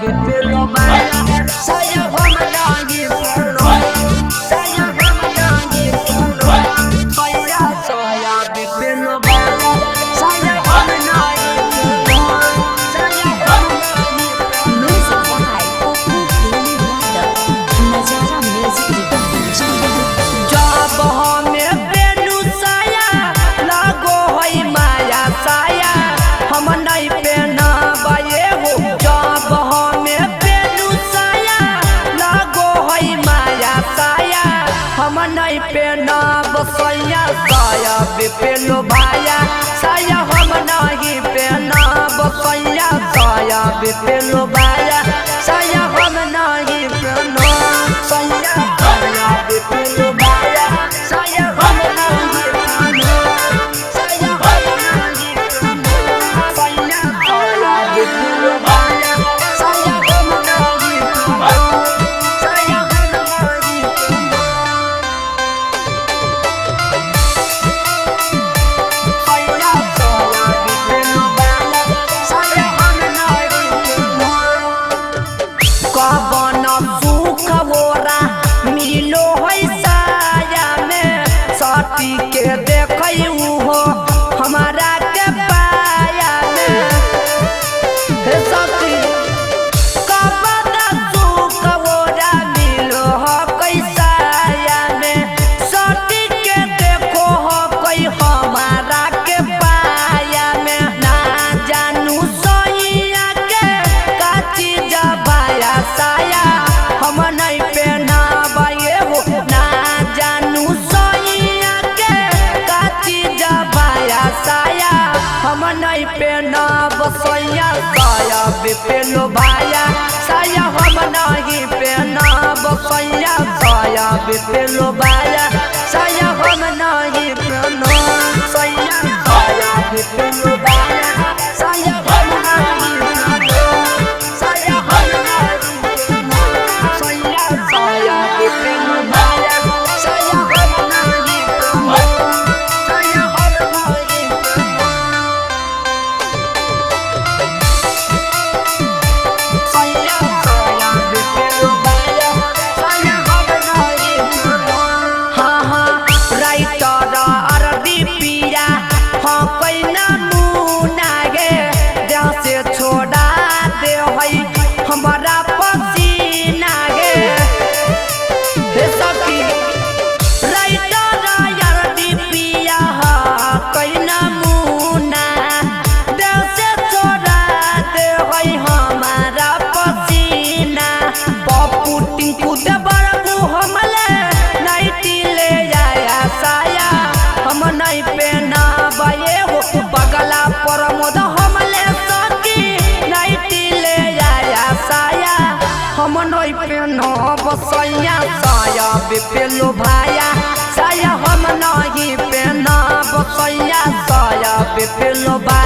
बिपिलो भाया साया हम नहीं पहनो साया हम नहीं पहनो पैसा साया बिपिलो भाया साया हम नहीं पहनो साया हम नहीं पहनो नजारा म्यूजिक जब हमें बेनु साया लागो है माया साया हम नहीं पहना बाये हो जब हमें बेनु साया लागो है माया साया हम नहीं पहना बसैया साया बिपिलो भाया साया हम नहीं पहना बसैया साया बिपिलो भाया साया हम नहीं पहना साया साया बिपिलो भाया साया हम नहीं पहना साया हम नहीं पहना साया साया बिपिलो भाया साया हम नहीं पहना साया हम नहीं पहना साया साया बिपिलो भाया साया हम नहीं पहना कबन सुख मोरा मिलो है साया में सती के देखै हो हमारा के पाया में हे सती कबन सुख मोरा मिलो है साया में सती के देखो हो कोई हमारा के पाया में ना जानू सैया के काची जबाया साया हम नहीं पहना बाये हो ना जानू सैया के काची जबाया साया हम नहीं पहना बसैया साया बिपिलो भाया साया हम नहीं पहना बसैया साया बिपिलो भाया साया हम नहीं पहना साया साया बिपिलो भाया साया हम नहीं पहना साया हम नहीं पहना साया साया बिपिलो भाया साया हम नहीं पहना साया हम नहीं पहना साया साया बिपिलो भाया साया हम नहीं पहना हाँ हाँ राइटर अरबी पिया हाँ कोई ना मुना गे देह से छोड़ा दे है हमारा पसीना गे हे सखी राइटर अरबी पिया हाँ कोई ना मुना देह से छोड़ा दे है हमारा पसीना पप्पू टिंकू दे बड़बू हमले नाइटी ले आया साया हम नहीं पहना बाये हो बगला पर मोद हमले सकी नाइटी ले आया साया हम नहीं पहना बसैया साया बिपिलो भाया साया हम नहीं पहना बसैया साया बिपिलो भाया